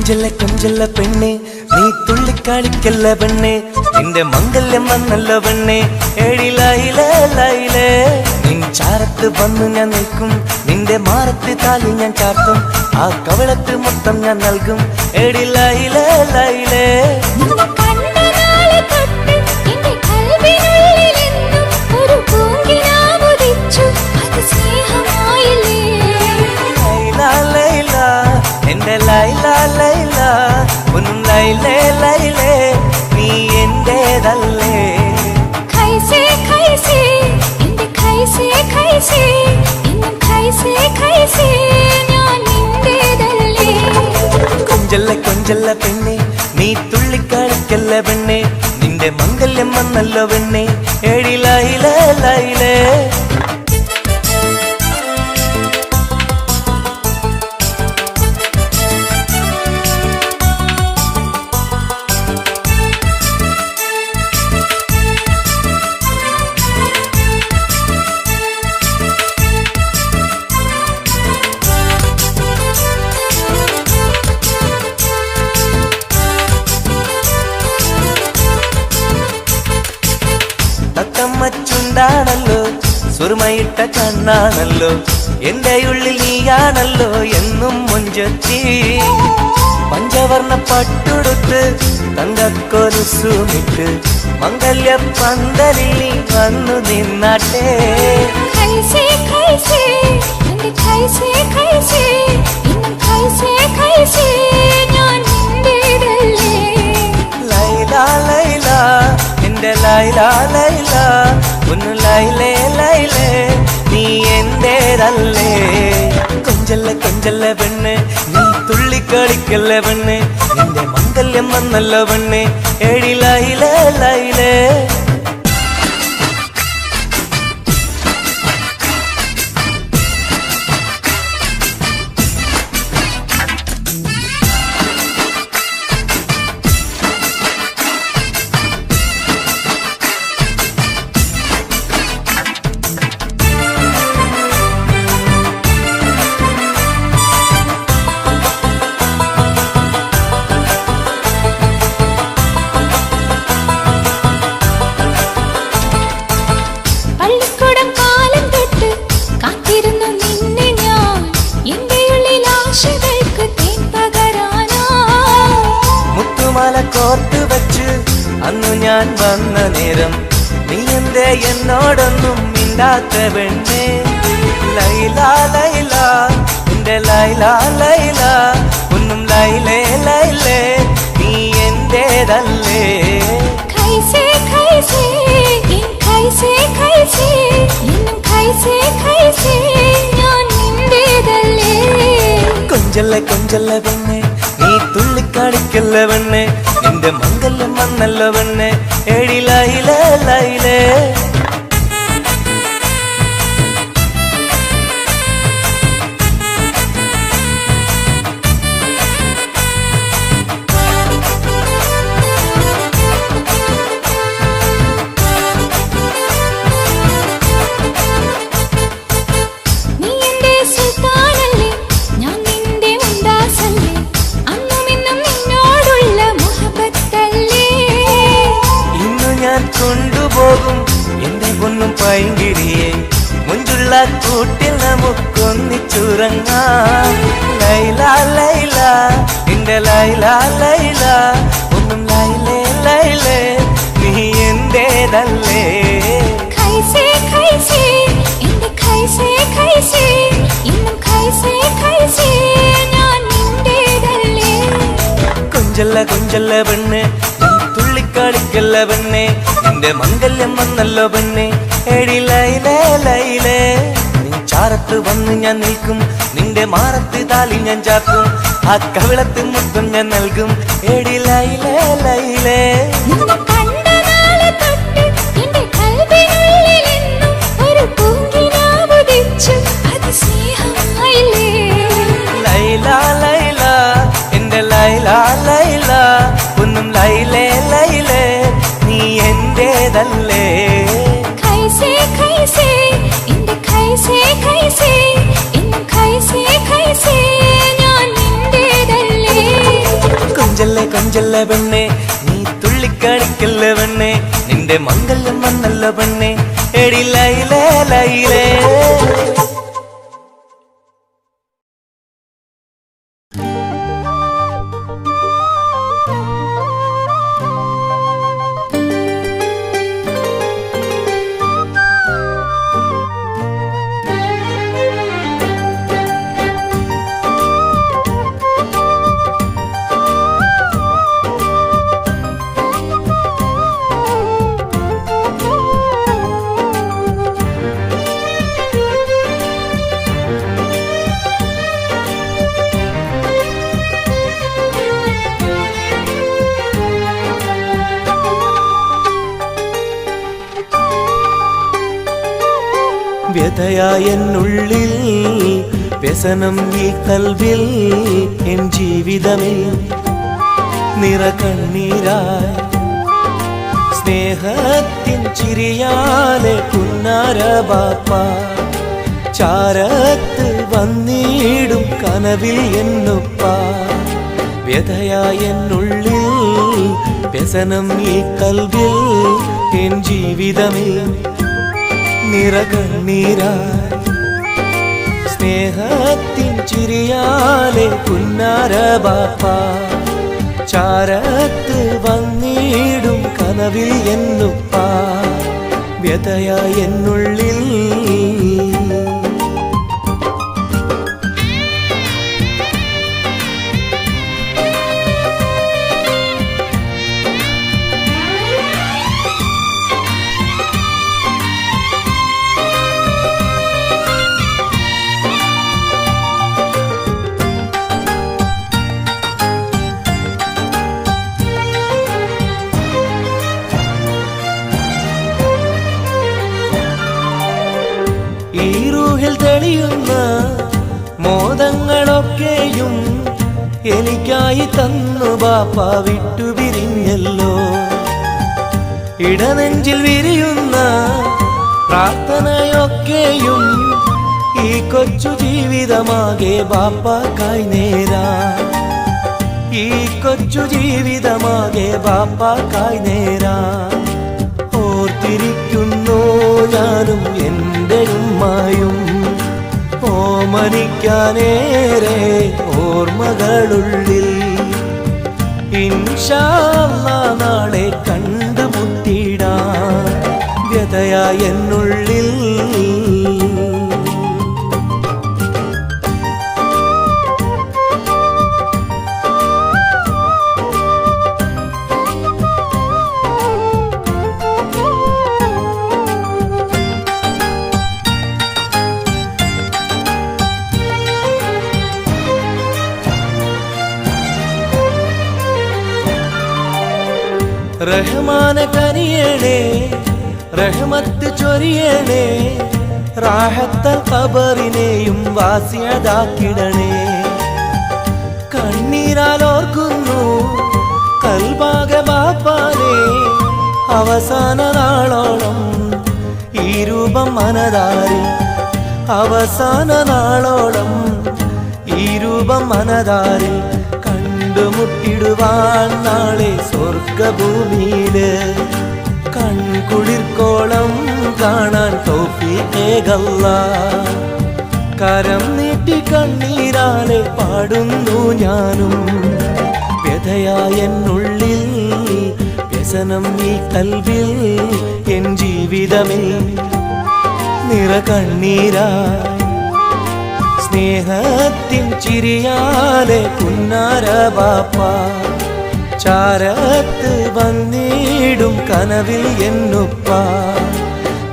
കൊഞ്ചല്ല പെണ്ണെ നീ തുള്ളിക്കാളിക്കല്ല പെണ്ണെ നിന്റെ മംഗല്യം വന്നല്ല പെണ്ണെ ഏഴിലായിലേ നിൻ ചാരത്ത് വന്നു ഞാൻ നിൽക്കും നിന്റെ മാറത്ത് താലി ഞാൻ ചാർത്തും ആ കവളത്ത് മൊത്തം ഞാൻ നൽകും ഏഴിലായിലേ എന്റെ ലൈല ലൈല ഒന്നും ലൈലേ ലൈലേ നീ എന്റേതല്ലേ ഖൈസേ ഖൈസേ എന്റെ ഖൈസേ ഖൈസേ ഇന്നും ഖൈസേ ഖൈസേ ഞാൻ നിന്റേതല്ലേ കൊഞ്ചല്ല പെണ്ണെ നീ തുള്ളിക്കളിക്കല്ല പെണ്ണെ നിന്റെ മംഗല്യം വന്നല്ലോ പെണ്ണെ ഏഴിലായിലേ ലൈലേ ാണല്ലോ സുറുമയിട്ട കണ്ണാണല്ലോ എന്റെ ഉള്ളിൽ നീയാണല്ലോ എന്നും മുഞ്ചത്തി പഞ്ചവർണ്ണ പട്ടുടുത്ത് തങ്കക്കൊലുസുമിട്ട് മംഗല്യ പന്തലിൽ നീ വന്നു നിന്നാട്ടെ ഖൈസേ ഖൈസേ എന്റെ ഖൈസേ ഖൈസേ ഇന്നും ഖൈസേ ഖൈസേ ഞാൻ നിന്റേതല്ലേ ലൈല ലൈല എന്റെ ലൈല ലൈല ഒന്ന് ലൈലേ ലൈലേ നീ എന്റേതല്ലേ കൊഞ്ചല്ല പെണ്ണ് നീ തുള്ളിക്കളിക്കല്ല പെണ്ണ് നിന്റെ മംഗല്യം വന്നല്ലോ പെണ്ണ് ഏഴിലായിലേ ലൈലേ കോർത്ത് വെച്ച് അന്നു ഞാൻ വന്ന നേരം നീ എന്തേ എന്നോടൊന്നും മിണ്ടാത്ത പെണ്ണേ ലൈല ലൈല എന്റെ ലൈല ലൈല ഒന്നും ലൈലേ ലൈലേ നീ എന്റേതല്ലേ ഖൈസേ ഖൈസേ ഖൈസേ ഖൈസേ ഇന്നും ഖൈസേ ഖൈസേ ഞാൻ നിന്റേതല്ലേ കൊഞ്ചല്ല പെണ്ണെ നീ തുള്ളിക്കാടിക്കല്ല പെണ്ണെ നിന്റെ മംഗല്യം വന്നല്ലോ പെണ്ണെ ഏഴിലായിലേ ലൈലേ കൊണ്ടുപോകും എന്റെ പൊന്നും പൈങ്കിരിയെ മുഞ്ചുള്ള കൂട്ടിൽ നമുക്കൊന്നിച്ചുറങ്ങാം ലൈല ലൈല എന്റെ ലൈല ലൈല ഒന്നും ലൈലേ ലൈലേ നീ എന്റേതല്ലേ ഖൈസേ ഖൈസേ എന്റെ ഖൈസേ ഖൈസേ ഇന്നും ഖൈസേ ഖൈസേ ഞാൻ നിന്റേതല്ലേ കൊഞ്ചല്ല പെണ്ണ് തുള്ളിക്കാളിക്കല്ല പെണ്ണെ നിന്റെ മംഗല്യം വന്നല്ലോ പെണ്ണെ ഏഴിലായിലേ ലൈലേ നീ ചാരത്ത് വന്ന് ഞാൻ നിൽക്കും നിന്റെ മാറത്ത് താലി ഞാൻ ചാർത്തും ആ കവിളത്ത് മുത്തം ഞാൻ നൽകും ഏഴിലായിലേ ലൈലേ ലൈല ലൈല എന്റെ ലൈല ലൈല ഒന്നും ലൈലേ ലൈലേ നീ എന്റേതല്ലേ ഖൈസേ ഖൈസേ എന്റെ ഖൈസേ ഖൈസേ ഇന്നും ഖൈസേ ഖൈസേ ഞാൻ നിന്റേതല്ലേ തുള്ളിച്ചല്ല പെണ്ണെ, നീ തുള്ളിക്കളിക്കല്ല പെണ്ണെ, നിന്റെ മംഗല്യം വന്നല്ല പെണ്ണെ, എടി ലൈലേ ലൈലേ. വ്യഥയായെന്നുള്ളിൽ വ്യസനം ഈ കൽവിൽ, എൻ ജീവിതമിൽ നിറകണ്ണീരായി സ്നേഹത്തിൻ ചിരിയാലെ പുന്നാര ബാപ്പ ചാരത്ത് വന്നിടും കനവിൽ എന്നുപ്പ. വ്യഥയായെന്നുള്ളിൽ വ്യസനം ഈ കൽവിൽ, എൻ ജീവിതമിൽ നിറകണ്ണീരായി സ്നേഹത്തിൻ ചിരിയാലെ പുന്നാര ബാപ്പ ചാരത്ത് വന്നിടും കനവിൽ എന്നുപ്പ. വ്യഥയായെന്നുള്ളിൽ ഈ റൂഹിൽ തെളിയുന്ന മോദങ്ങളൊക്കെയും എനിക്കായി തന്നു ബാപ്പ വിട്ടുപിരിഞ്ഞല്ലോ. ഇടനെഞ്ചിൽ വിരിയുന്ന പ്രാർത്ഥനയൊക്കെയും ഈ കൊച്ചു ജീവിതമാകെ ബാപ്പാക്കായി നേരാ. ഈ കൊച്ചു ജീവിതമാകെ ബാപ്പാക്കായി നേരാ. ഓർത്തിരിക്കുന്നു ഞാനും എൻ്റെ ഉമ്മായും, ഓമനിക്കാനേറെ ഓർമ്മകളുള്ളിൽ. ഇൻഷാ അല്ലാഹ് നാളെ കണ്ടുമുട്ടിടാൻ വ്യഥയായെന്നുള്ളിൽ. റഹ്മാനെ കനിയണേ, റഹ്മത്ത് ചൊരിയണേ, റാഹത്തൽ ഖബറിനെയും വാസിയതാക്കിടണേ. കണ്ണീരാൽ ഓർക്കുന്നു കൽബാകെ ബാപ്പാനെ, അവസാന നാളോളം ഈ രൂപം മനതാരിൽ. അവസാന നാളോളം ഈ രൂപം മനതാരിൽ. കണ്ടുമുട്ടിടുവാൻ നാളെ സ്വർഗഭൂമിയില്. കൺകുളിർക്കോളം കാണാൻ തൗഫീഖേകല്ലാഹ്. കരം നീട്ടി കണ്ണീരാലെ പാടുന്നു ഞാനും. വ്യഥയായെന്നുള്ളിൽ വ്യസനം ഈ കൽവിൽ, എൻ ജീവിതമിൽ നിറകണ്ണീരായി സ്നേഹത്തിൻ ചിരിയാലെ പുന്നാര ബാപ്പ ചാരത്ത് വന്നിടും കനവിൽ എന്നുപ്പ.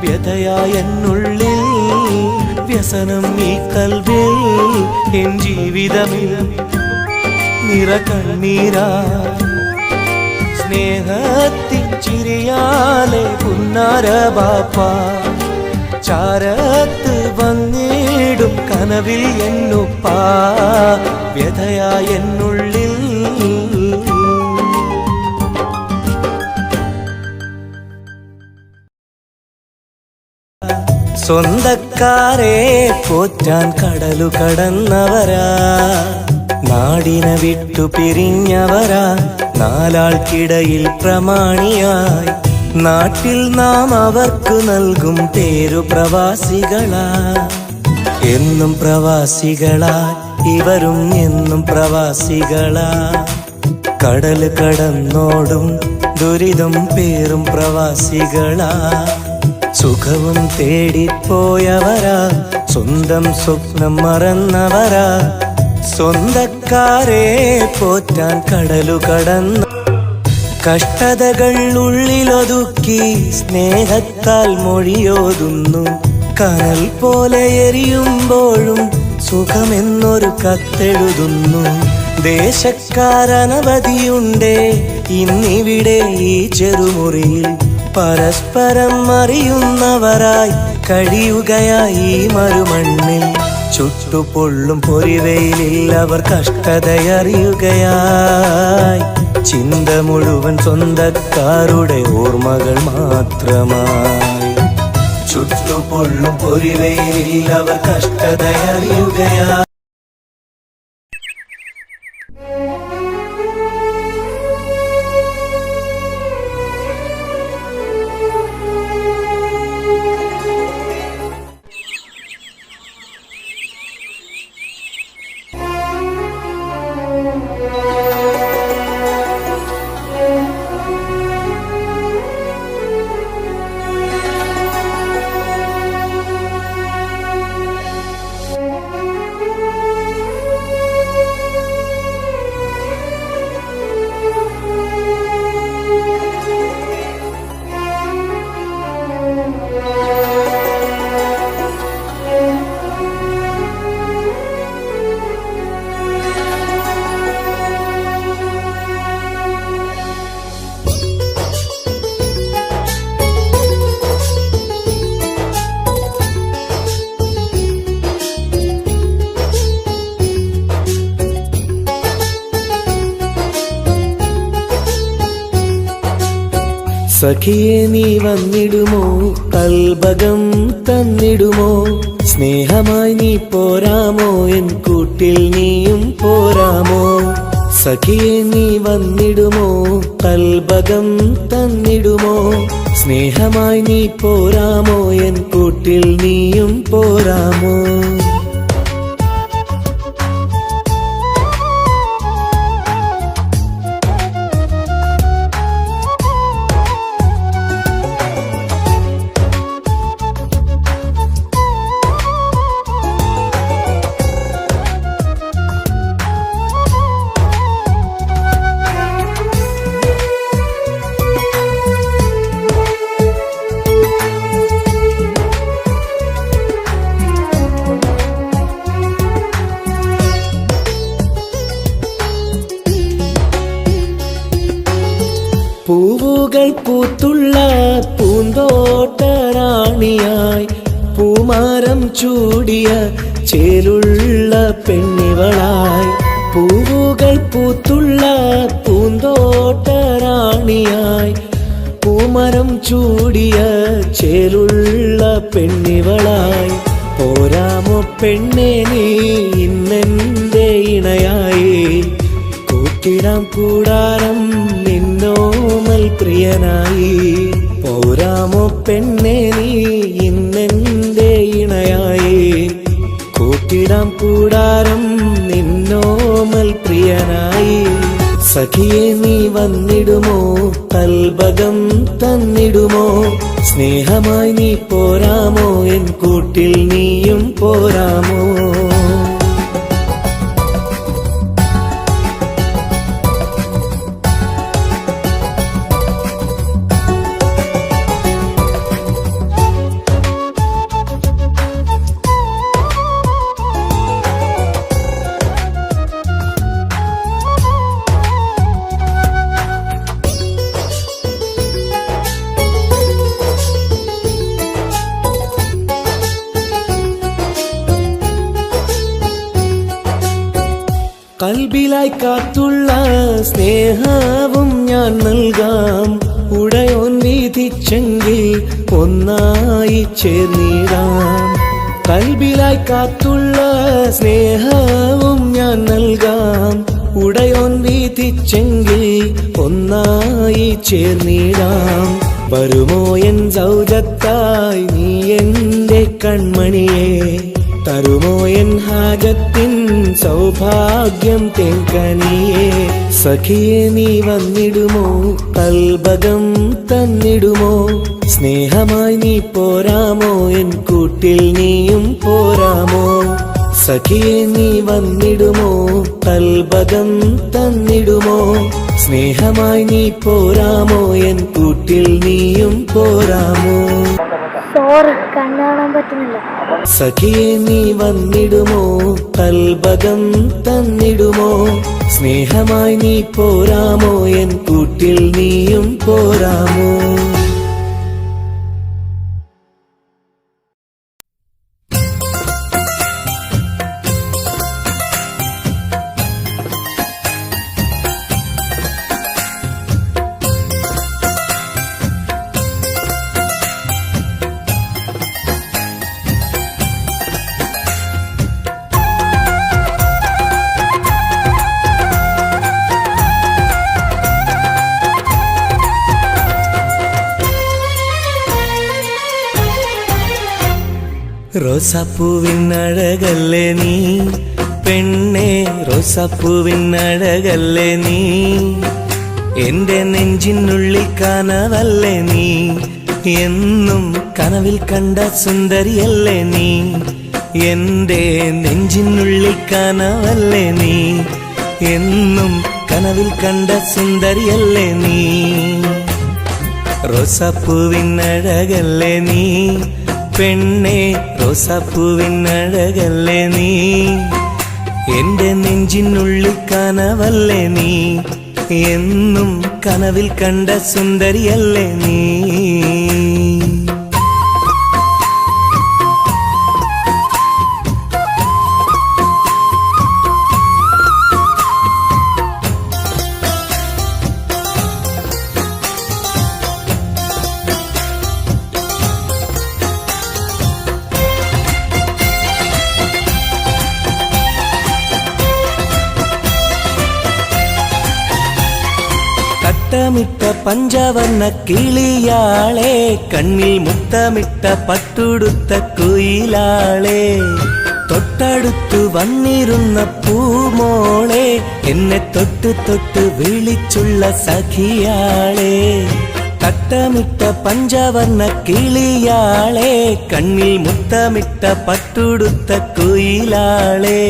വ്യഥയായെന്നുള്ളിൽ വ്യസനം ഈ കൽവിൽ, എൻ ജീവിതമിൽ നിറകണ്ണീരായി സ്നേഹത്തിൻ ചിരിയാലെ പുന്നാര ബാപ്പ ചാരത്ത് വന്നിടും കനവിൽ എന്നുപ്പ. വ്യഥയായെന്നുള്ളിൽ സ്വന്തക്കാരെ പോറ്റാൻ കടലു കടന്നവരാ. നാട് നാടിനെ വിട്ടു പിരിഞ്ഞവരാ നാലാൾക്കിടയിൽ പ്രമാണിയായി നാട്ടിൽ നാം അവർക്ക് നൽകും പേരു പ്രവാസികളാ എന്നും പ്രവാസികളാ ഇവരും എന്നും പ്രവാസികളാ കടല് കടന്നോടും ദുരിതം പേറും പ്രവാസികളാ സുഖവും തേടിപ്പോയവരാ സ്വന്തം സ്വപ്നം മറന്നവരാ സ്വന്തക്കാരെ പോറ്റാൻ കടലു കടന്ന കഷ്ടതകൾ ഉള്ളിലൊതുക്കി സ്നേഹത്താൽ മൊഴിയോതുന്നു കനൽ പോലെ എരിയുമ്പോഴും സുഖമെന്നൊരു കത്തെഴുതുന്നു ദേശക്കാരനവധിയുണ്ടേ ഇന്നിവിടെ ഈ ചെറുമുറിയിൽ പരസ്പരം അറിയുന്നവരായി കഴിയുകയായി ഈ മരുമണ്ണിൽ ചുട്ടുപൊള്ളും പൊരിവെയിലിൽ അവർ കഷ്ടതയറിയുകയായി ചിന്ത മുഴുവൻ സ്വന്തക്കാരുടെ ഓർമ്മകൾ മാത്രമായി ചുട്ടുപൊള്ളും പൊരിവെയിലിൽ അവർ കഷ്ടതയറിയുകയായി സഖിയെ നീ വന്നിടുമോ കൽബകം തന്നിടുമോ സ്നേഹമായി നീ പോരാമോ എൻ കൂട്ടിൽ നീയും പോരാമോ സഖിയെ നീ വന്നിടുമോ കൽബകം തന്നിടുമോ സ്നേഹമായി നീ പോരാമോ എൻ കൂട്ടിൽ നീയും പോരാമോ പൂവുകൾ പൂത്തുള്ള പൂന്തോട്ടറാണിയായി പൂമാരം ചൂടിയ ചേലുള്ള പെണ്ണിവളായി പൂവുകൾ പൂത്തുള്ള പൂന്തോട്ടറാണിയായി പൂമരം ചൂടിയ ചേലുള്ള പെണ്ണിവളായി പോരാമോ പെണ്ണെ നീ ഇന്നെന്റെ ഇണയായി കൂട്ടിടാം കൂടാരം നിന്നോമൽ പ്രിയനായി പോരാമോ പെണ്ണെ നീ ഇന്നെന്റെ ഇണയായി കൂട്ടിടാം കൂടാരം നിന്നോമൽ പ്രിയനായി സഖിയെ നീ വന്നിടുമോ കൽബകം തന്നിടുമോ സ്നേഹമായി നീ പോരാമോ എൻ കൂട്ടിൽ നീയും പോരാമോ കൽബിലായി കാത്തുള്ള സ്നേഹവും ഞാൻ നൽകാം ഉടയോൻ വിധിച്ചെങ്കിൽ ഒന്നായി ചേർന്നിടാം കൽബിലായി കാത്തുള്ള സ്നേഹവും ഞാൻ നൽകാം വിധിച്ചെങ്കിൽ ഒന്നായി ചേർന്നിടാം. വരുമോ എൻ സൗജത്തായി നീ എന്റെ കൺമണിയെ, തരുമോ എൻ ഹാജത്തിൻ സൗഭാഗ്യം തേങ്കനിയെ. സഖിയെ നീ വന്നിടുമോ, കൽബകം തന്നിടുമോ, സ്നേഹമായി നീ പോരാമോ, എൻ കൂട്ടിൽ നീയും പോരാമോ. സഖിയെ നീ വന്നിടുമോ, കൽബകം തന്നിടുമോ, സ്നേഹമായി നീ പോരാമോ, എൻ കൂട്ടിൽ നീയും പോരാമോ. സോറി, കണ്ണു കാണാൻ പറ്റുന്നില്ല. സഖിയെ നീ വന്നിടുമോ, കൽബകം തന്നിടുമോ, സ്നേഹമായി നീ പോരാമോ, എൻ കൂട്ടിൽ നീയും പോരാമോ. റോസാപ്പൂവിൻ അഴകല്ലേ നീ പെണ്ണേ, റോസാപ്പൂവിൻ അഴകല്ലേ നീ, എന്റെ നെഞ്ചിനുള്ളിൽ കനവല്ലേ നീ, എന്നും കനവിൽ കണ്ട സുന്ദരിയല്ലേ നീ, എന്റെ നെഞ്ചിനുള്ളിൽ കനവല്ലേ നീ, എന്നും കനവിൽ കണ്ട സുന്ദരിയല്ലേ നീ. റോസാപ്പൂവിൻ അഴകല്ലേ നീ പെണ്ണേ, റോസാപ്പൂവിൻ അഴകല്ലേ നീ, എന്റെ നെഞ്ചിനുള്ളിൽ കനവല്ലേ നീ, എന്നും കനവിൽ കണ്ട സുന്ദരിയല്ലേ നീ. മുത്തമിട്ട പഞ്ചവർണ്ണ കിളിയാളെ, കണ്ണിൽ മുത്തമിട്ട പട്ടുടുത്ത കുയിലാളെ, തൊട്ടടുത്തു വന്നിരുന്ന പൂമോളെ, എന്നെ തൊട്ട് തൊട്ട് വിളിച്ചുള്ള സഖിയാളെ. തട്ടമിട്ട പഞ്ചവർണ്ണ കിളിയാളെ, കണ്ണിൽ മുത്തമിട്ട പട്ടുടുത്ത കുയിലാളെ,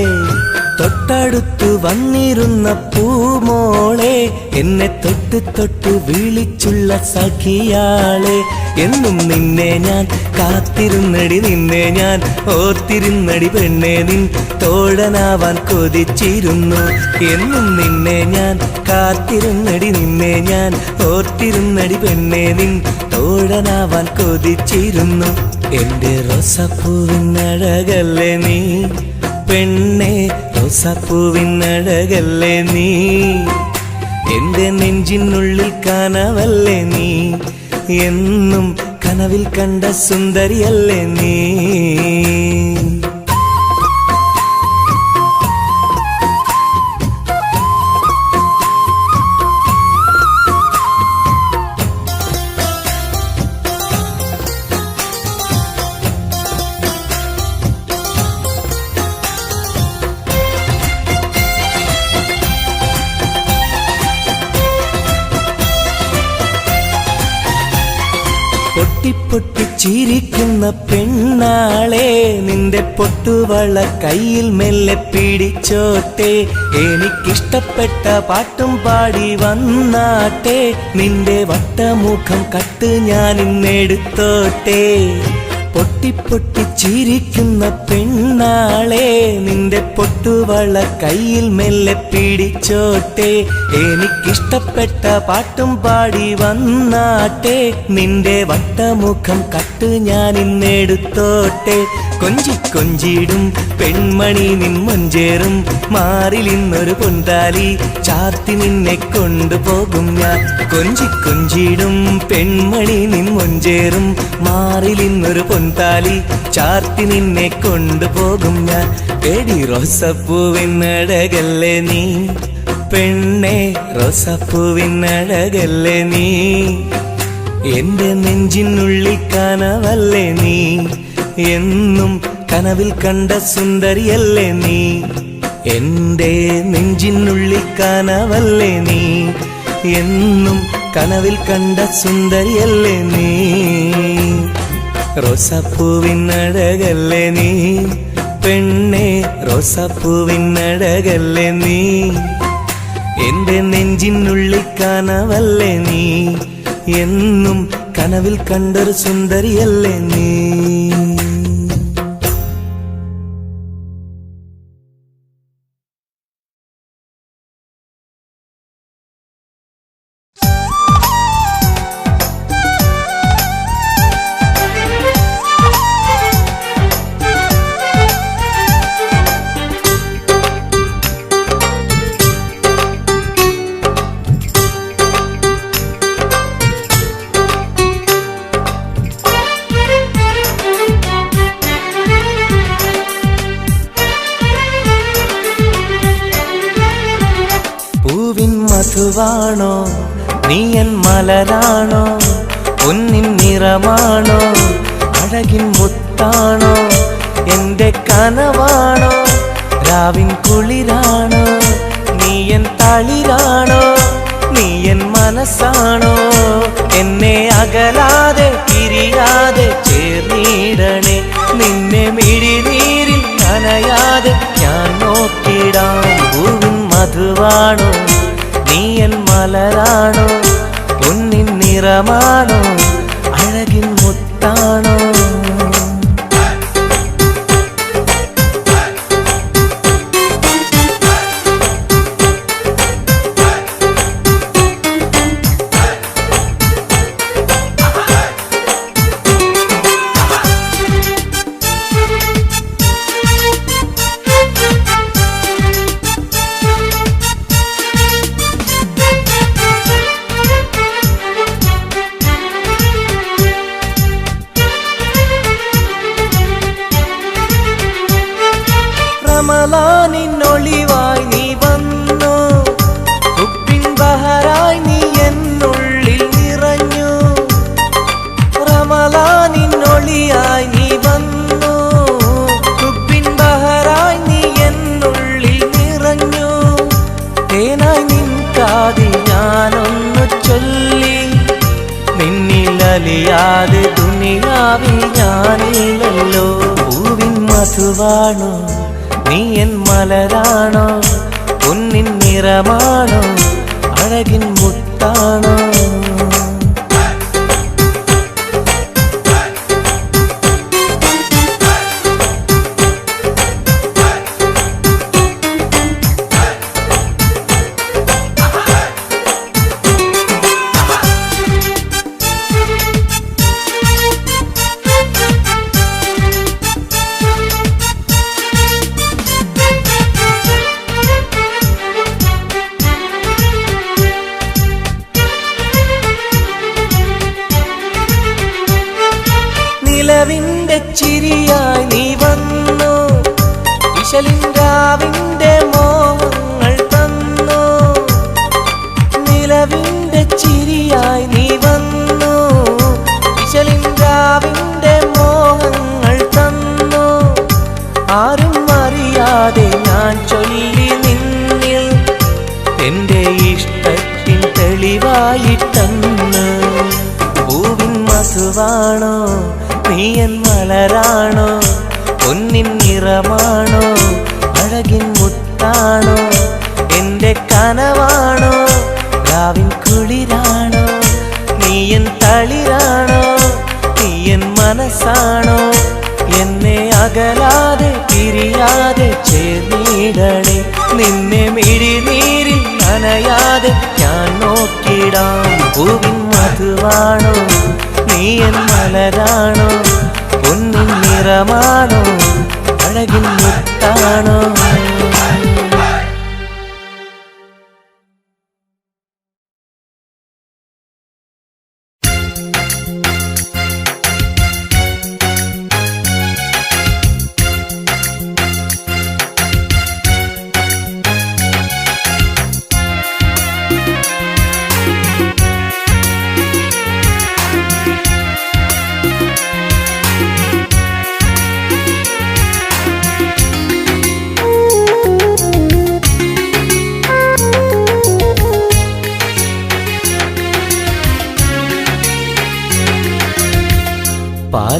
തൊട്ടടുത്തു വന്നിരുന്ന പൂമോളെ, എന്നെ തൊട്ട് തൊട്ട് വിളിച്ചുള്ള സഖിയാളെ. എന്നും നിന്നെ ഞാൻ കാത്തിരുന്നടി, നിന്നെ ഞാൻ ഓർത്തിരുന്നടി പെണ്ണെ, നിൻ തോഴനാവാൻ കൊതിച്ചിരുന്നു. എന്നും നിന്നെ ഞാൻ കാത്തിരുന്നടി, നിന്നെ ഞാൻ ഓർത്തിരുന്നടി പെണ്ണെ, നിൻ തോഴനാവാൻ കൊതിച്ചിരുന്നു. എന്റെ റോസാപ്പൂവിൻ അഴകല്ലേ നീ പെണ്ണെ, റോസാപ്പൂവിൻ അഴകല്ലേ നീ, എന്റെ നെഞ്ചിനുള്ളിൽ കനവല്ലേ നീ, എന്നും കനവിൽ കണ്ട സുന്ദരിയല്ലേ നീ. പൊട്ടിപ്പൊട്ടിച്ചിരിക്കുന്ന പെണ്ണാളെ, നിന്റെ പൊട്ടുവള കയ്യിൽ മെല്ലെ പിടിച്ചോട്ടെ, എനിക്കിഷ്ടപ്പെട്ട പാട്ടും പാടി വന്നാട്ടെ, നിന്റെ വട്ടമുഖം കട്ട് ഞാൻ ഇന്നെടുത്തോട്ടെ. പൊട്ടിപ്പൊട്ടിച്ചിരിക്കുന്ന പെണ്ണാളെ, നിന്റെ പൊട്ടുവള കയ്യിൽ മെല്ലെ പിടിച്ചോട്ടെ, എനിക്കിഷ്ടപ്പെട്ട പാട്ടും പാടി വന്നാട്ടെ, നിന്റെ വട്ടമുഖം കട്ട് ഞാൻ ഇന്നെടുത്തോട്ടെ. കൊഞ്ചി കൊഞ്ചിടും പെൺമണി നിൻ മൊഞ്ചേറും മാറിൽ ഇന്നൊരു പൊന്താലി ചാത്തി നിന്നെ കൊണ്ടുപോകും ഞാൻ. കൊഞ്ചി കൊഞ്ചിടും പെൺമണി നിൻ മൊഞ്ചേറും മാറിൽ ഇന്നൊരു പൊന്താലി ചാത്തി നിന്നെ കൊണ്ടുപോകും ഞാൻ. എടി റോസപ്പൂവിൻ അഴകല്ലേ നീ പെണ്ണെ റോസാപ്പൂവിനഴകല്ലേ നീ, എന്റെ നെഞ്ചിനുള്ളിൽ കനവല്ലേ നീ, എന്നും കനവിൽ കണ്ട സുന്ദരിയല്ലേ നീ, എന്റെ നെഞ്ചിനുള്ളിൽ കനവല്ലേ നീ, എന്നും കനവിൽ കണ്ട സുന്ദരിയല്ലേ നീ. റോസാപ്പൂവിനഴകല്ലേ നീ, പെണ്ണെ റോസാപ്പൂവിനഴകല്ലേ നീ, എന്റെ നെഞ്ചിനുള്ളിൽ കനവല്ലേ നീ, എന്നും കനവിൽ കണ്ടൊരു സുന്ദരിയല്ലേ നീ. മധുവാണോ നീ എൻ മലരാണോ, പൊന്നിൻ നിറമാണോ അഴകിൻ മുത്താണോ, എന്റെ കനവാണോ രാവിൻ കുളിരാണോ, നീ എൻ തളിരാണോ, നീ എൻ മനസ്സാണോ, എന്നെ അകലാതെ പിരിയാതെ ചേർന്നിടണേ, നിന്നെ മിഴിനീരിൽ നനയാതെ ഞാൻ നോക്കിടാം. പൂവിൻ മധുവാണോ നീ എൻ മലരാണോ, പൊന്നിൻ നിറമാണോ അഴകിൻ മുത്താണോ. റമളാനിന്നൊളിവായി നീ വന്നു, ഉപ്പിൻ ബഹറായി നീ എന്നുള്ളിൽ നിറഞ്ഞു. റമളാനിന്നൊളിയായി നീ വന്നു, ഉപ്പിൻ ബഹറായി നീ എന്നുള്ളിൽ നിറഞ്ഞു. തേനായി നിൻ കാതിൽ ഞാനൊന്നു ചൊല്ലി, നിന്നിലലിയാതെ ദുനിയാവിൽ ഞാനില്ലല്ലോ. പൂവിൻ മധുവാണോ നീ എൻ മലരാണോ, പൊന്നിൻ നിറമാണോ അഴകിൻ മുത്താണോ. നിലവിന്റെ ചിരിയായി നീ വന്നു, വിശലിൻരാവിന്റെ മോഹങ്ങൾ തന്നു. നിലവിന്റെ ചിരിയായി നീ വന്നു, വിശലിൻരാവിന്റെ മോഹങ്ങൾ തന്നു. ആരും അറിയാതെ ഞാൻ ചൊല്ലി നിന്നിൽ എന്റെ ഇഷ്ടത്തിൻ തെളിവായിട്ടന്ന്. പൂവിൻ മധുവാണോ നീ എൻ മലരാണോ, പൊന്നിൻ നിറമാണോ അഴകിൻ മുത്താണോ, എന്റെ കനവാണോ രാവിൻ കുളിരാണോ, നീ എൻ തളിരാണോ, നീ എൻ മനസ്സാണോ, എന്നെ അകലാതെ പിരിയാതെ ചേർന്നിടണേ, നിന്നെ മിഴിനീരിൽ നനയാതെ ഞാൻ നോക്കിടാം. പൂവിൻ മധുവാണോ നീ എൻ മലരാണോ, പൊന്നിൻ നിറമാണോ അഴകിൻ മുത്താണോ.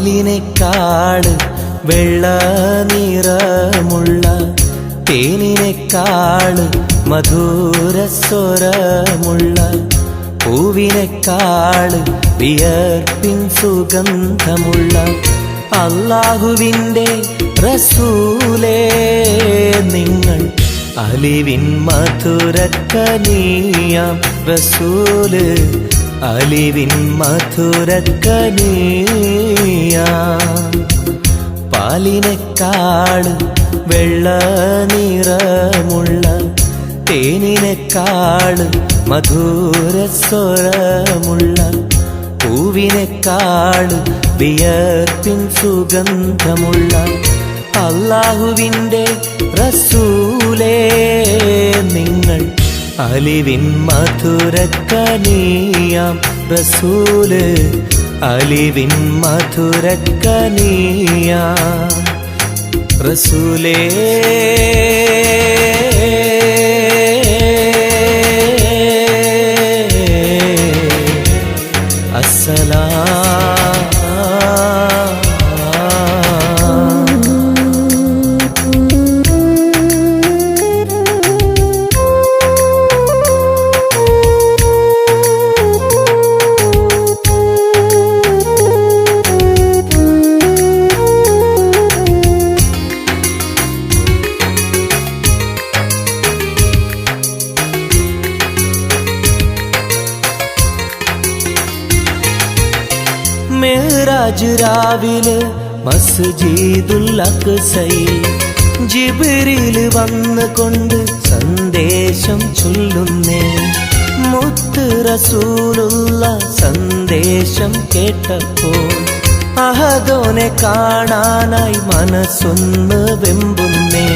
പാലിനേക്കാള് വെള്ള നിറമുള്ള തേനിനേക്കാള് മധുരസ്വരമുള്ള പൂവിനേക്കാള് വിയർപ്പിൻ സുഗന്ധമുള്ള അല്ലാഹുവിൻ്റെ റസൂലേ നിങ്ങൾ അലിവിൻ മധുരക്കനിയാം റസൂല് അലിവിൻ മധുരക്കനിയാം പാലിനേക്കാള് വെള്ള നിറമുള്ള തേനിനേക്കാള് മധുരസ്വരമുള്ള പൂവിനേക്കാള് വിയർപ്പിൻ സുഗന്ധമുള്ള അല്ലാഹുവിൻ്റെ റസൂലേ നിങ്ങൾ അലിവിൻ മധുരക്കനിയാം റസൂല് അലിവിൻ മധുരക്കനിയാം റസൂലേ മെഹ്റാജ് രാവിലെ മസ്ജിദുൽ അഖ്സയിൽ ജിബ്രീൽ വന്നുകൊണ്ട് സന്ദേശം ചൊല്ലുന്നേ മുത്ത് റസൂലുള്ള സന്ദേശം കേട്ടപ്പോൾ അഹദോനെ കാണാനായി മനസ്സൊന്ന് വെമ്പുന്നേ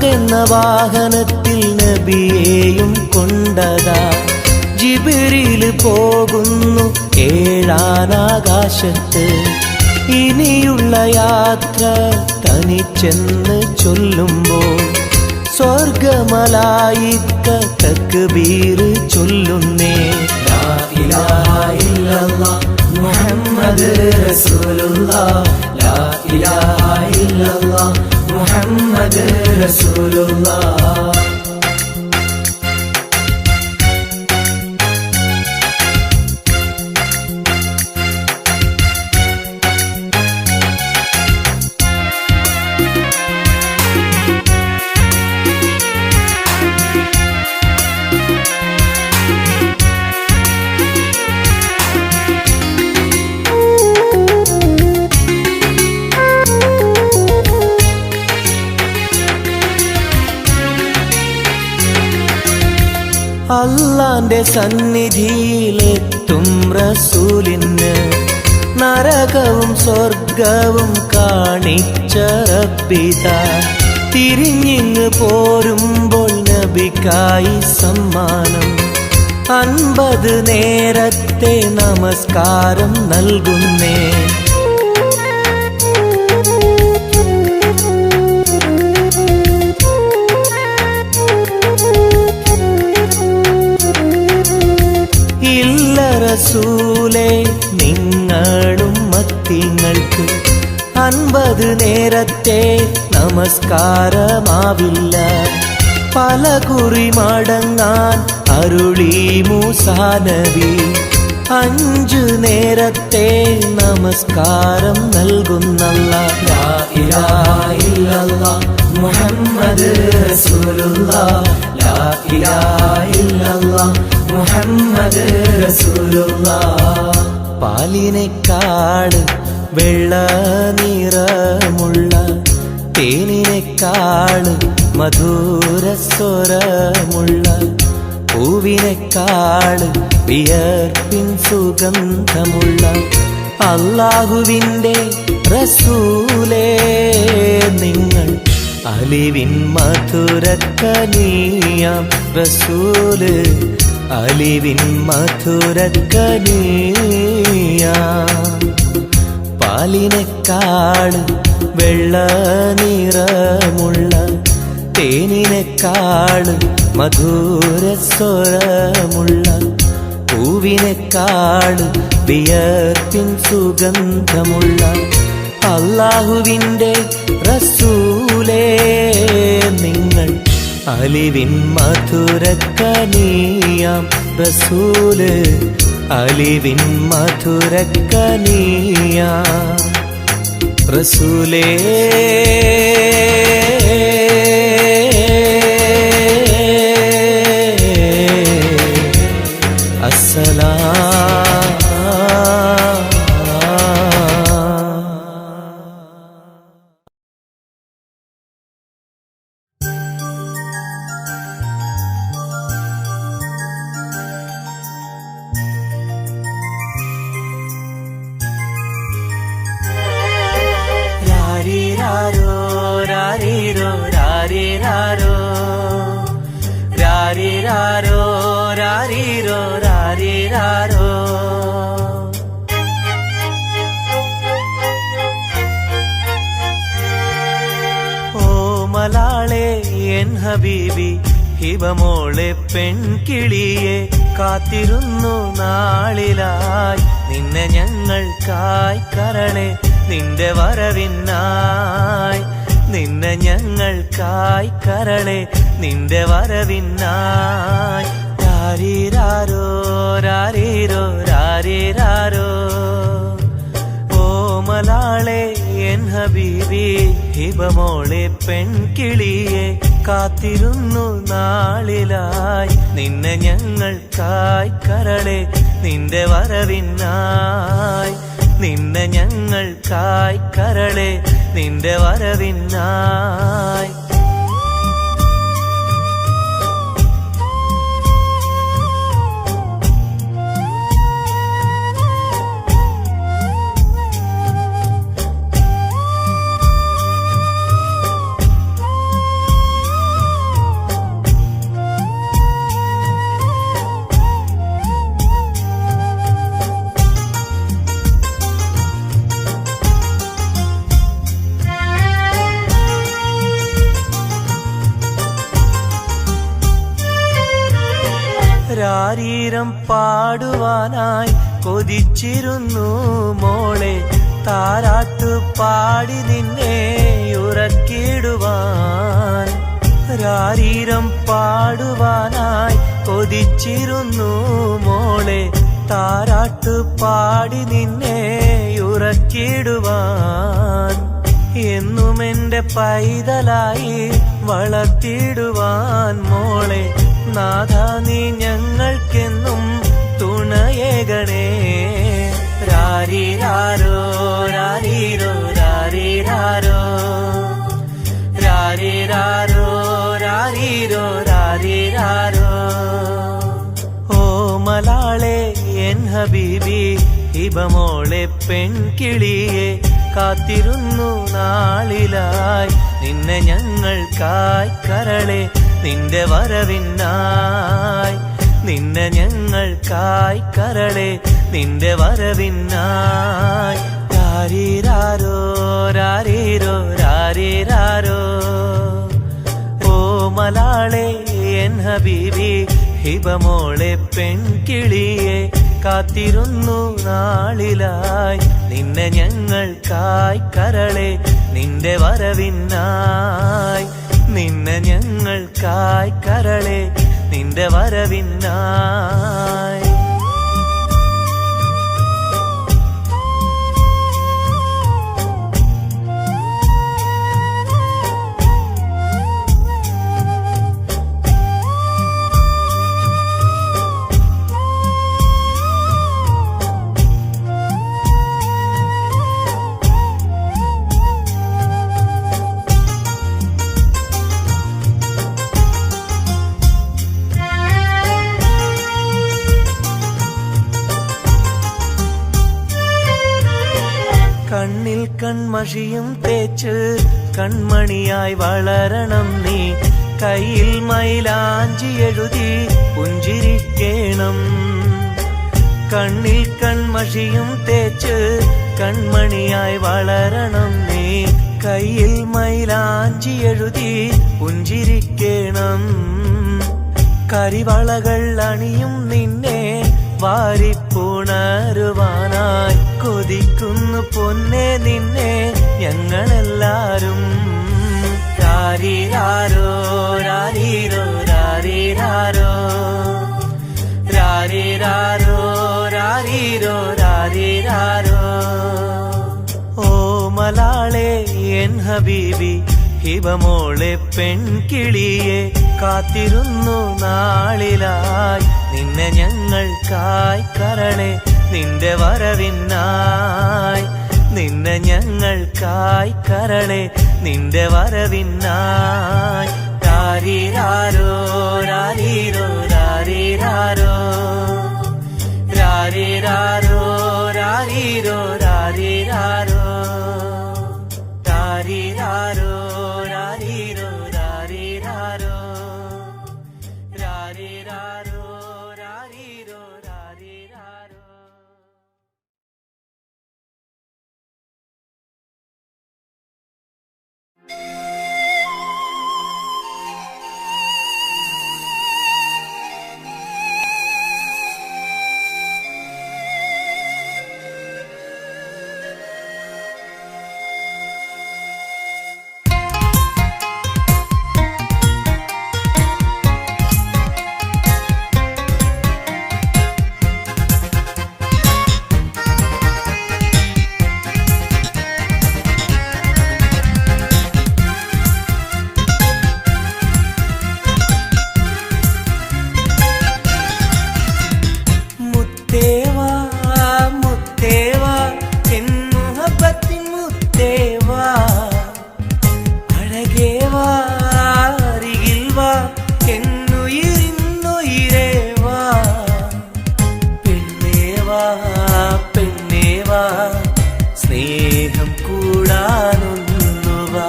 എന്ന വാഹനത്തിൽ നബിയെയും കൊണ്ടതാ ജിബ്രീൽ പോകുന്നു ഏഴാനാകാശത്ത് ഇനിയുള്ള യാത്ര തനിച്ചെന്ന് ചൊല്ലുമ്പോൾ സ്വർഗമലായിക്ക തക്ബീർ ചൊല്ലുന്നേ ലാ ഇലാഹ ഇല്ലല്ലാഹ് മുഹമ്മദ് റസൂലുള്ളാഹ് ലാ ഇലാഹ ഇല്ലല്ലാഹ് മുഹമ്മദ് റസൂലുള്ളാഹ് അല്ലാന്റെ സന്നിധിയിലെത്തും റസൂലിന് നരകവും സ്വർഗവും കാണിച്ച റബ്ബിതാ തിരിഞ്ഞിങ്ങ് പോരുമ്പോൾ നബിക്കായി സമ്മാനം 50 നേരത്തെ നമസ്കാരം നൽകുന്നേ റസൂലേ നിങ്ങളും മത്തിങ്ങൾക്ക് 50 നേരത്തെ നമസ്കാരമാവില്ല പല കുറി മടങ്ങാൻ അരുളി മൂസാ നബി 5 നേരത്തെ നമസ്കാരം നൽകുന്നല്ലാഹ് ലാ ഇലാഹ ഇല്ലല്ലാഹ് മുഹമ്മദ് റസൂലുള്ളാഹ് ലാ ഇലാഹ ഇല്ലല്ലാഹ് മുഹമ്മദ് റസൂലുള്ളാഹ് പാലിനേക്കാള് വെള്ള നിറമുള്ള തേനിനേക്കാള് മധുരസ്വരമുള്ള പൂവിനേക്കാള് വിയർപ്പിൻ സുഗന്ധമുള്ള അല്ലാഹുവിൻ്റെ റസൂലേ നിങ്ങൾ അലിവിൻ മധുരക്കനിയാം റസൂല് അലിവിൻ മധുരക്കനിയാം പാലിനേക്കാള് വെള്ള നിറമുള്ള തേനിനെക്കാളും മധുരസ്വരമുള്ള പൂവിനെക്കാളും വിയർപ്പിൻ സുഗന്ധമുള്ള അല്ലാഹുവിൻ്റെ റസൂലേ നിങ്ങൾ അലിവിൻ മധുരക്കനിയാം റസൂല് അലിവിൻ മധുരക്കനിയാം റസൂലേ രാരിരാരോ രാരിരോ രാരിരാരോ രാരിരാരോ രാരിരോ രാരിരാരോ ഓമലാളെ എൻ ഹബീബി ഹിബമോളെ പെൺകിളിയെ കാത്തിരുന്നു നാളിലായി നിന്നെ ഞങ്ങൾക്കായി കരളെ നിന്റെ വരവിനായി നിന്നെ ഞങ്ങൾക്കായി കരളെ നിന്റെ വരവിനായി രാരിരാരോ രാരിരോ രാരിരാരോ ഓമലാളെ എൻ ഹബീബി ഹിബമോളെ പെൺകിളിയെ കാത്തിരുന്നു നാളിലായി നിന്നെ ഞങ്ങൾക്കായി കരളെ നിന്റെ വരവിനായി നിന്നെ ഞങ്ങൾക്കായി കരളെ നിന്റെ വരവിനായി രാരീരം പാടുവാനായി കൊതിച്ചിരുന്നു മോളെ താരാട്ടു പാടി നിന്നെ ഉറക്കിടുവാൻ രാരീരം പാടുവാനായി കൊതിച്ചിരുന്നു മോളെ താരാട്ടു പാടി നിന്നെ ഉറക്കിടുവാൻ എന്നും എന്റെ പൈതലായി വളർത്തിടുവാൻ മോളെ നാഥ നീ ഞങ്ങൾക്കെന്നും തുണയേകണേ രാരിരാരോ രാരിരോ രാരിരാരോ രാരിരാരോ രാരിരോ രാരിരാരോ ഓമലാളെ എൻ ഹബീബി ഹിബമോളെ പെൺകിളിയെ കാത്തിരുന്നു നാളിലായി നിന്നെ ഞങ്ങൾക്കായി കരളെ നിന്റെ വരവിനായി നിന്നെ ഞങ്ങൾക്കായി കരളെ നിന്റെ വരവിനായി രാരിരാരോ രാരിരോ രാരിരാരോ ഓമലാളെ എൻ ഹബീബി ഹിബമോളെ പെൺകിളിയെ കാത്തിരുന്നു നാളിലായി നിന്നെ ഞങ്ങൾക്കായി കരളെ നിന്റെ വരവിനായി നിന്നെ ഞങ്ങൾക്കായി കരളെ നിന്റെ വരവിനായി കണ്ണിൽ കൺമഷിയും തേച്ച് കൺമണിയായി വളരണം നീ കയ്യിൽ മൈലാഞ്ചി എഴുതി പുഞ്ചിരിക്കേണം കണ്ണിൽ കൺമഷിയും തേച്ച് കൺമണിയായി വളരണം നീ കയ്യിൽ മൈലാഞ്ചി എഴുതി പുഞ്ചിരിക്കണം. കരിവളകൾ അണിയും നിന്നെ വാരിപ്പുണരുവാനായി കൊതിക്കുന്നു പൊന്നെ നിന്നെ ഞങ്ങളെല്ലാരും. രാരിരാരോ രാരീരോ രാരിരാരോ രാരിരാരോ രാരീരോ രാരിരാരോ. ഓ മലാളെ എൻ ഹബീബി ഹിബമോളെ പെൺകിളിയെ കാത്തിരുന്നു നാളിലായി നിന്നെ ഞങ്ങൾക്കായി കരളെ നിന്റെ വരവിനായി. നിന്നെ ഞങ്ങൾക്കായി കരളെ നിന്റെ വരവിനായി. രാരിരാരോ രാരീരോ രാരിരാരോ രാരിരാരോ രാരീരോ രാരിരാരോ രാരിരാരോ രാരീരോ രാരിരാരോ രാരിരാരോ രാരീരോ രാരിരാരോ. സ്നേഹം കൂടാനൊന്നുവാ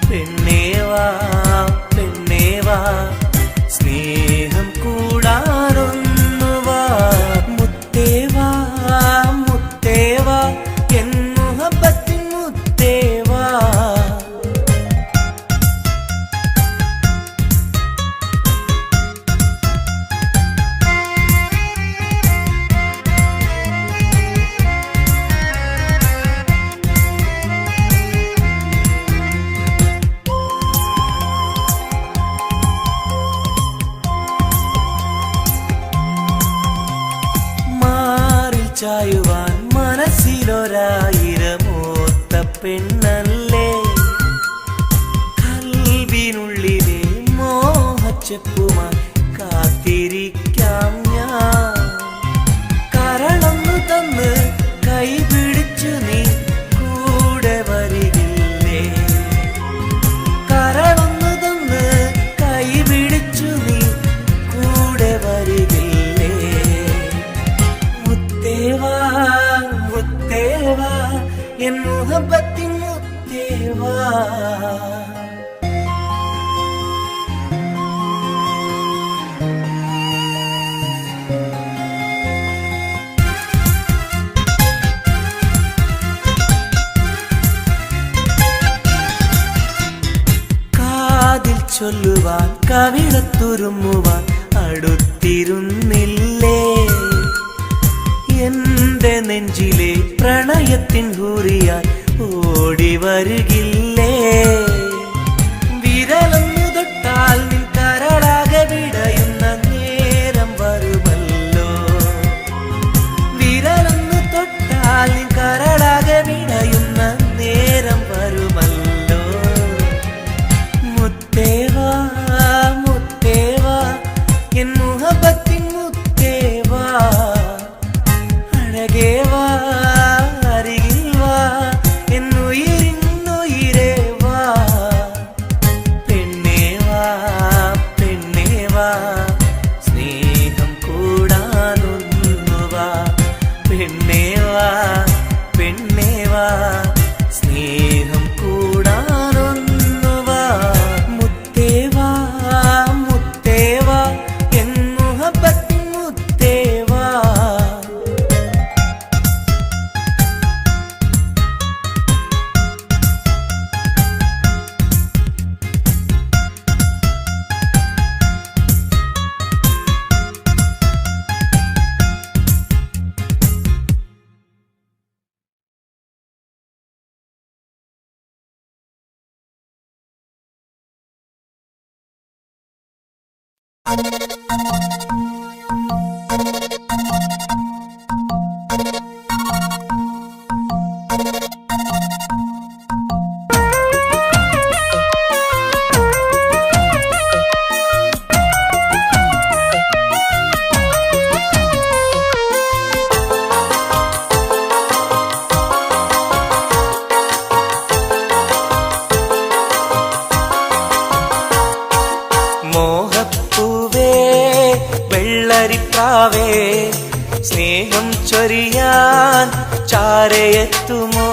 പെണ്ണേവാ പെണ്ണേവാ സ്നേഹം കൂടാനൊന്നുവാ. മുത്തേവാ മുത്തേവാ എൻ മുഹബത്തിൻ മുത്തേവാ. ചായുവാൻ മനസ്സിലൊരായിരമോത്ത പെണ്ണല്ലേ കൽവിനുള്ളിലെ മോഹച്ചെപ്പുമായി കാത്തിരിക്കാം ഞാൻ. കരളൊന്നു തന്ന് കൈ പിടിച്ചു നീ കൂടെ വരികില്ലേ. കരളൊന്നു തന്ന് കൈ പിടിച്ചു നീ കൂടെ വരികില്ലേ. മുത്തേവാ മുത്തേവാ എൻ മുഹബത്തിൻ മുത്തേവാ. കാതിൽ ചൊല്ലുവാൻ കവിളത്തുരുമ്മുവാൻ അടുത്തിരുന്നില്ലേ. എന്റെ നെഞ്ചിലെ പ്രണയത്തിൻ ഹൂറിയാൻ ഓടി വരുകില്ലേ. വിരലൊന്നു തൊട്ടാൽ നിൻ കരളാകെ വിടയുന്ന നേരം വരുമല്ലോ. വിരലൊന്നു തൊട്ടാൽ നിൻ കരളാകെ വിടയുന്ന നേരം വരുമല്ലോ. മുത്തേവാ മുത്തേവാ എൻ മുഹബത്തിൻ മുത്തേവാ. അഴകേവാ അരികിൽ വാ മോഹപ്പൂവേ വെള്ളരിപ്രാവേ സ്നേഹം ചൊരിയാൻ ചാരയെത്തുമോ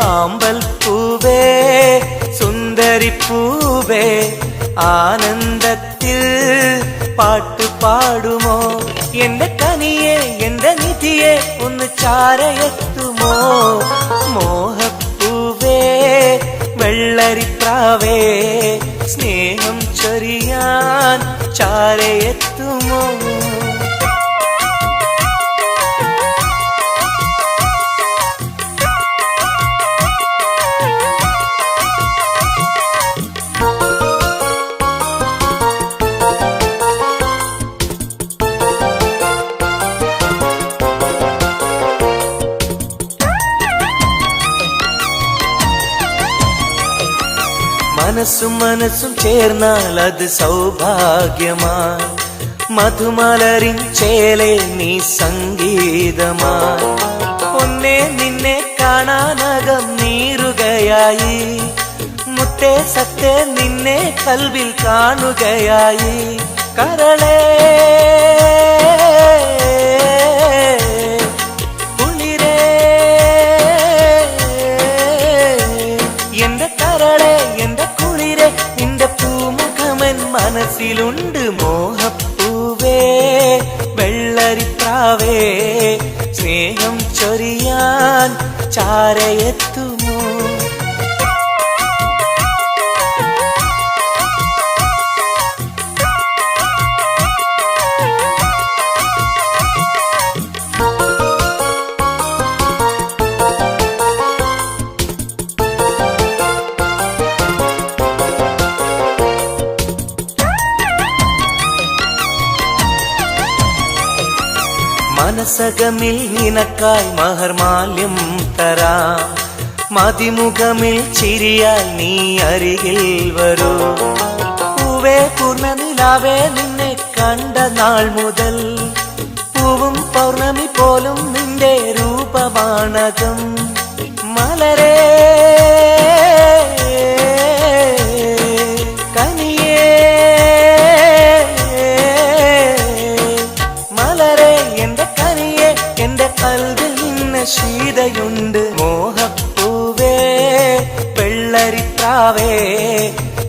ആമ്പൽപ്പൂവേ സുന്ദരിപ്പൂവേ ആനന്ദത്തിൽ പാട്ടുപാടുമോ എന്റെ കനിയെ എന്റെ നിധിയെ ഒന്ന് ചാരയെത്തുമോ മോഹപ്പൂവേ വെള്ളരിപ്രാവേ സ്നേഹം ചൊരിയാൻ ചാരയെത്തുമോ മനസ്സും മനസ്സും ചേർന്നാൽ അത് സൗഭാഗ്യമായി മധുമലരിൻ ചേലെ നീ സംഗീതമായി ഒന്നേ നിന്നെ കാണാനകം നീറുകയായി മുത്തേ സത്തേ നിന്നെ കൽവിൽ കാണുകയായി കരളേ കുളിരേ എന്റെ കരളേ എന്റെ കുളിരെ നിന്റെ പൂമുഖമൻ മനസ്സിലുണ്ട് മോഹപ്പൂവേ വെള്ളരിപ്രാവേ സ്നേഹം ചൊരിയാൻ ചാരയെത്തുമോ മനസകമിൽ നിനക്കായി മഹർമാല്യം തരാം മതിമുഖമിൽ ചിരിയാൽ നീ അരികിൽ വരൂ പൂവേ പൂർണ്ണനിലാവേ നിന്നെ കണ്ട നാൾ മുതൽ പൂവും പൗർണമി പോലും നിന്റെ രൂപമാണകം മലരേ കനിയേ എന്റെ കൽവിൽ നിന്ന ശീതയുണ്ട് മോഹപ്പൂവേ വെള്ളരിപ്രാവേ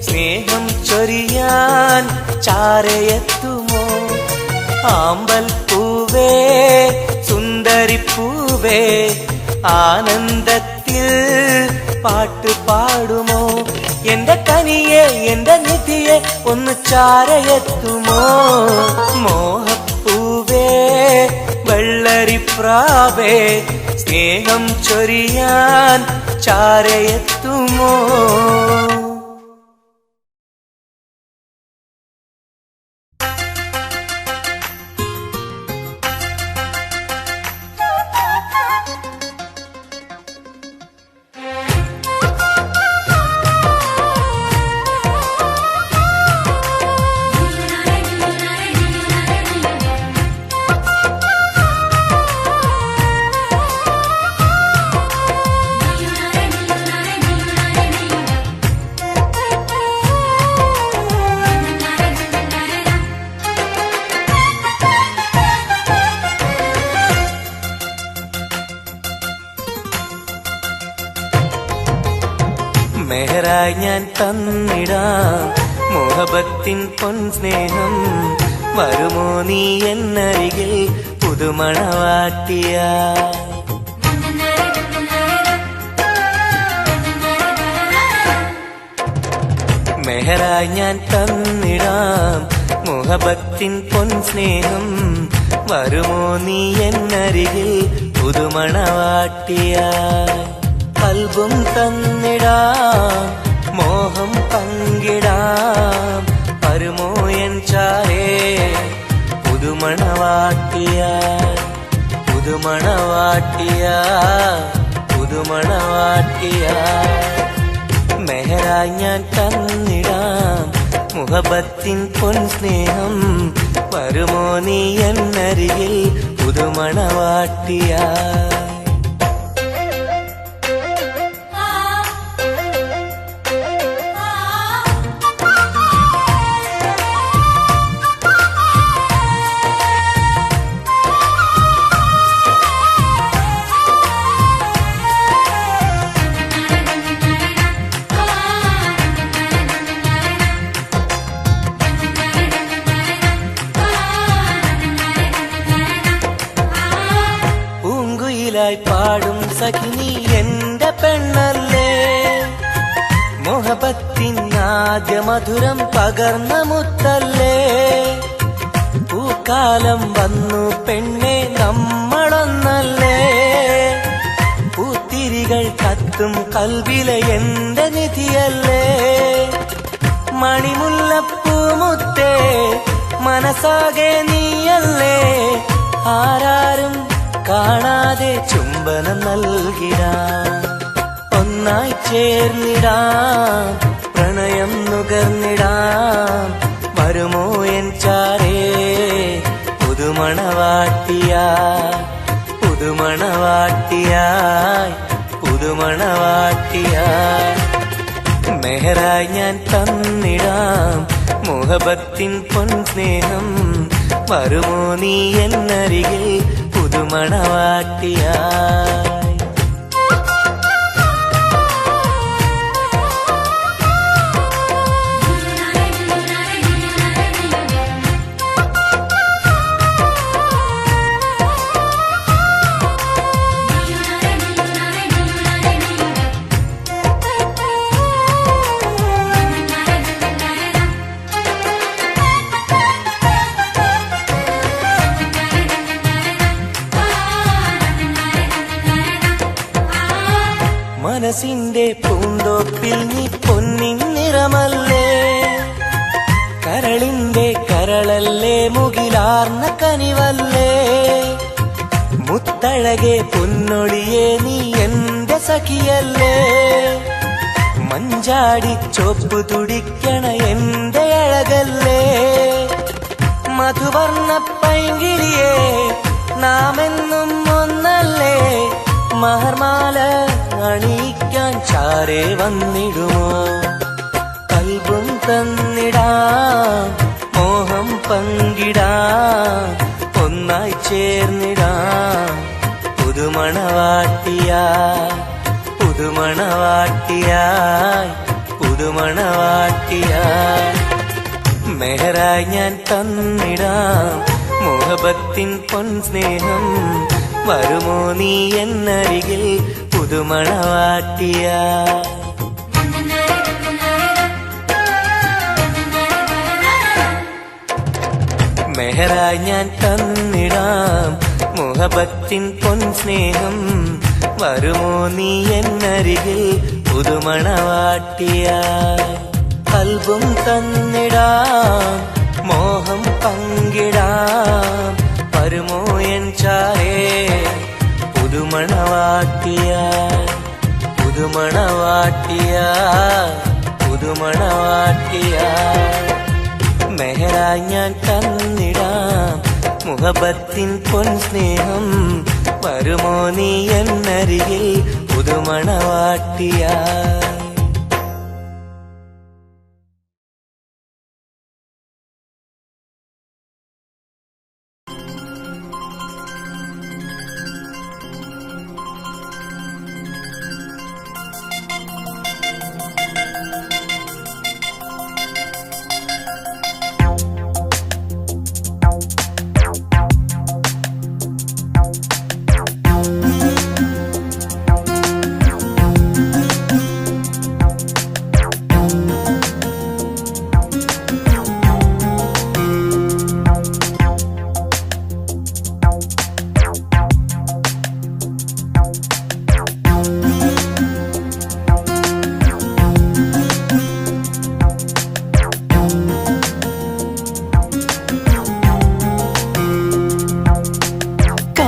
സ്നേഹം ചൊരിയാൻ ചാരയെത്തുമോ ആമ്പൽപ്പൂവേ സുന്ദരിപ്പൂവേ ആനന്ദത്തിൽ പാട്ടുപാടുമോ എന്റെ കനിയെ എന്റെ നിധിയെ ഒന്ന് ചാരയെത്തുമോ മോഹപ്പൂവേ വെള്ളരിപ്രാവേ സ്നേഹം ചൊരിയാൻ ചാരയെത്തുമോ മെഹറായി ഞാൻ തന്നിടാം മോഹബത്തിൻ പൊൻസ്നേഹം വരുമോ നീ എന്നരികിൽ പുതുമണവാട്ടിയ മെഹറായി ഞാൻ തന്നിടാം മോഹബത്തിൻ പൊൻസ്നേഹം വരുമോ നീ എന്നരികിൽ പുതുമണവാട്ടിയ കൽബും തന്നിടാം മോഹം പങ്കിടാം വരുമോ എൻ ചാരേ പുതുമണവാട്ടിയായി പുതുമണവാട്ടിയായി മെഹറായി ഞാൻ തന്നിടാം മുഹബത്തിൻ പൊൻ സ്നേഹം വരുമോ നീ എന്നരികിൽ പുതുമണവാട്ടിയായി പാടും സഖിനി എന്റെ പെണ്ണല്ലേ മോഹബത്തിൻ ആദ്യ മധുരം പകർന്ന മുത്തല്ലേ പൂക്കാലം വന്നു പെണ്ണെ നമ്മളൊന്നല്ലേ പൂത്തിരികൾ കത്തും കൽവിലെ എന്റെ നിധിയല്ലേ മണിമുല്ലപ്പൂമുത്തേ മനസ്സാകെ നീയല്ലേ ആരാരും കാണാതെ ചുംബനം നൽകിടാം ഒന്നായി ചേർന്നിടാം പ്രണയം നുകർന്നിടാം വരുമോ എൻ ചാരേ പുതുമണവാട്ടിയായി മെഹറായി ഞാൻ തന്നിടാം മുഹബത്തിൻ പൊൻ സ്നേഹം വരുമോ നീ എന്നരികിൽ പുതുമണവാട്ടിയായി മനസ്സിന്റെ പൂന്തോപ്പിൽ നീ പൊന്നിൻ നിറമല്ലേ കരളിന്റെ കരളല്ലേ മുകിലാർന്ന കനിവല്ലേ മുത്തഴകെ പൊന്നൊളിയെ നീ എന്റെ സഖിയല്ലേ മഞ്ചാടി ചോപ്പ് തുടിക്കണ എന്റെ അഴകല്ലേ മധുവർണ്ണ പൈങ്കിളിയെ നാമെന്നും ഒന്നല്ലേ മഹർമാല അണിയിക്കാൻ ചാരേ വന്നിടുമോ കൽബും തന്നിടാം മോഹം പങ്കിടാം ഒന്നായി ചേർന്നിടാം പുതുമണവാട്ടിയായി മെഹറായി ഞാൻ തന്നിടാം മുഹബത്തിൻ പൊൻ സ്നേഹം വരുമോ നീ എന്നരികിൽ പുതുമണവാട്ടിയായി മെഹറായി ഞാൻ തന്നിടാം മുഹബത്തിൻ പൊൻ സ്നേഹം വരുമോ നീ എന്നരികിൽ പുതുമണവാട്ടിയായി കൽബും തന്നിടാം മോഹം പങ്കിടാം വരുമോ എൻ ചാരേ പുതുമണവാട്ടിയായി മെഹറായി ഞാൻ തന്നിടാം മുഹബത്തിൻ പൊൻ സ്നേഹം വരുമോ നീ എന്നരികിൽ പുതുമണവാട്ടിയായി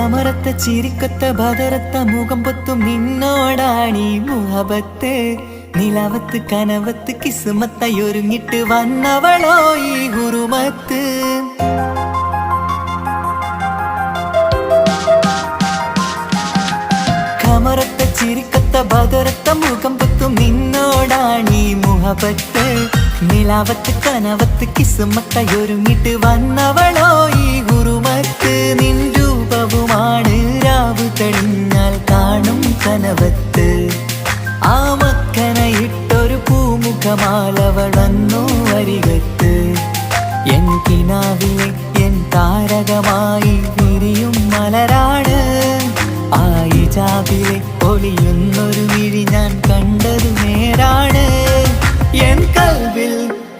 കമറത്ത ചിരിക്കത്ത ബദറത്ത മുഖം പൊത്തും നിന്നോടാണീ മുഹബത്ത് നിലവത്ത് കനവത്ത് കിസ്മത്തായി ഒരുങ്ങിട്ട് വന്നവളോ ഈ ഗുരുമത്ത് കമറത്ത ചിരിക്കത്ത ബദറത്ത മുഖം പൊത്തും നിന്നോടാണീ മുഹബത്ത് നിലാവത്ത് കനവത്ത് കിസ്മത്തായി ഒരുങ്ങിട്ട് വന്നവളോ ഈ ഗുരുമത്ത് നിൻ രൂപവുമാണ് രാവ് തെളിഞ്ഞാൽ കാണും കനവത്ത് ആ മക്കനയിട്ടൊരു പൂമുഖമാലവളന്നു വരികത്ത് എൻ കിനാവിലെ എൻ താരകമായി വിരിയും മലരാണ് ആ ഇജാബിലെ ഒളിയുന്നൊരു മിഴി ഞാൻ കണ്ടതു നേരാണ് എൻ കൽവിൽ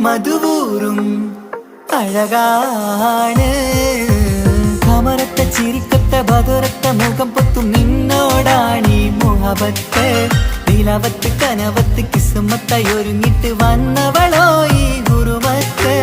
മധുവൂറും അഴകാണ് കമറത്ത ചിരിക്കത്ത ബദറത്ത മുഖം പൊത്തും നിന്നോടാണീ മുഹബത്ത് നിലവത്ത് കനവത്ത് കിസ്മത്തായി ഒരുങ്ങിട്ട് വന്നവളോ ഈ ഗുരുമത്ത്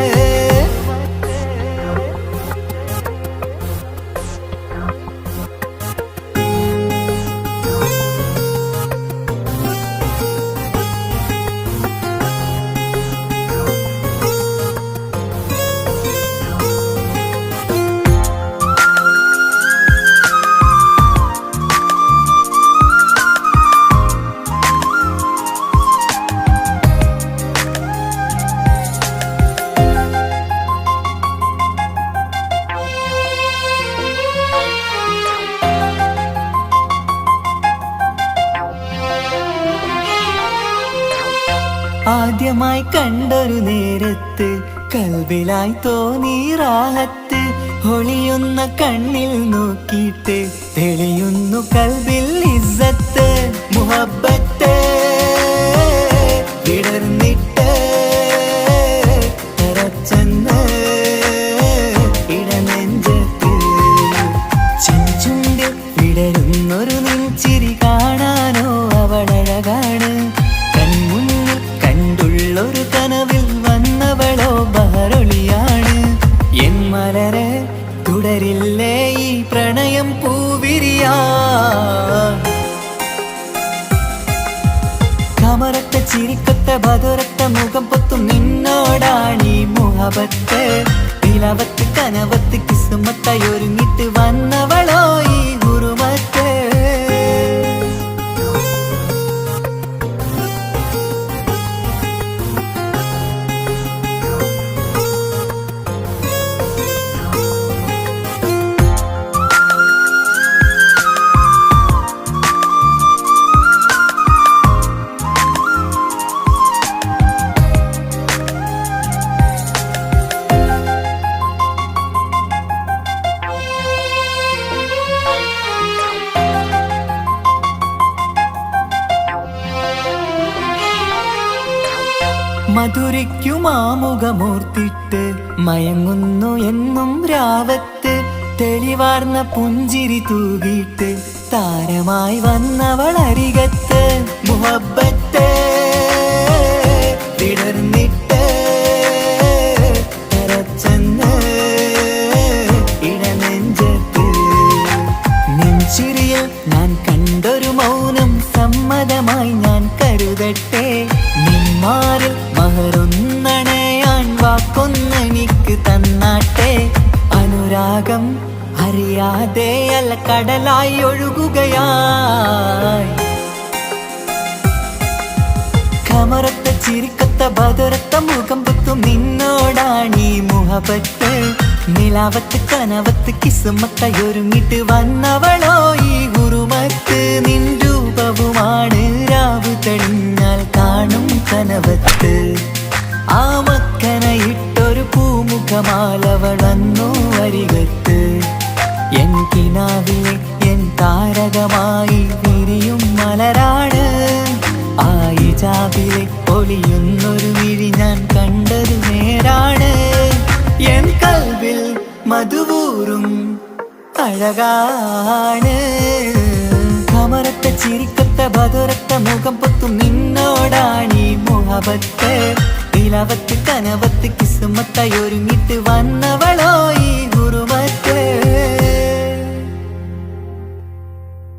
ആദ്യമായി കണ്ടൊരു നേരത്ത് കൽബിലായി തോന്നി റാഹത്ത് ഒളിയുന്ന കണ്ണിൽ നോക്കിയിട്ട് തെളിയുന്നു കൽബിൽ ഇസ്സത്ത് മുഹബ്ബത്ത് വിടർന്നിട്ട് തറച്ചെന്ന് ഇടനെഞ്ചത്ത് ചെഞ്ചുണ്ടിൽ വിടരുന്നൊരു നെഞ്ചിരി കാണാനോ അവളഴകാണ് ഒരു കനവിൽ വന്നവളോ ബഹറൊളിയാണ് എൻ മലരെ തുടരില്ലേ ഈ പ്രണയം പൂവിരിയാ കമറത്ത ചിരിക്കത്ത ബദറത്ത മുഖം പൊത്തും നിന്നോടാണീ മുഹബത്ത് നിലവത്ത് കനവത്ത് കിസ്മത്തായി ഒരുങ്ങിട്ട് വന്നവളോ ഈ ഗുരുമത്ത് മധുരയ്ക്കുമാമുഖമോർത്തിട്ട് മയങ്ങുന്നു എന്നും രാവത്ത് തെളിവാർന്ന പുഞ്ചിരി തൂകിയിട്ട് താരമായി വന്നവൾ അരികത്ത് മുഹബ്ബത്ത് വിടർന്നിട്ട് തറച്ചെന്ന് ഇടനെഞ്ചത്ത് നെഞ്ചിരിയിൽ ഞാൻ കണ്ടൊരു മൗനം സമ്മതമായി ഞാൻ കരുതട്ടെ നിന്മാരിൽ മഹറൊന്നണയാൻ വാക്കൊന്നെനിക്ക് തന്നാട്ടെ അനുരാഗം അറിയാതെ അല്ല കടലായി ഒഴുകുകയായി കമറത്ത ചിരിക്കത്ത ബദറത്ത മുഖം പൊത്തും നിന്നോടാണീ മുഹബത്ത് നിലാവത്ത് കനവത്ത് കിസ്മത്തായി ഒരുങ്ങിട്ട് വന്നവളോ ഈ ഗുരുമത്ത് നിൻ രൂപവുമാണ് രാവ് തെളിഞ്ഞാൽ കാണും കനവത്ത് ആ മക്കനയിട്ടൊരു പൂമുഖമാലവളന്നു വരികത്ത് എൻ കിനാവിലെ എൻ താരകമായി വിരിയും മലരാണ് ആ ഇജാബിലെ ഒളിയുന്നൊരു മിഴി ഞാൻ കണ്ടതു നേരാണ് എൻ കൽവിൽ മധുവൂറും അഴകാണ് കമറത്ത ചിരിക്കത്ത ബദറത്ത മുഖം പൊത്തും നിന്നോടാണീ മുഹബത്ത് നിലവത്ത് കനവത്ത് കിസ്മത്തായി ഒരുങ്ങിട്ട് വന്നവളോ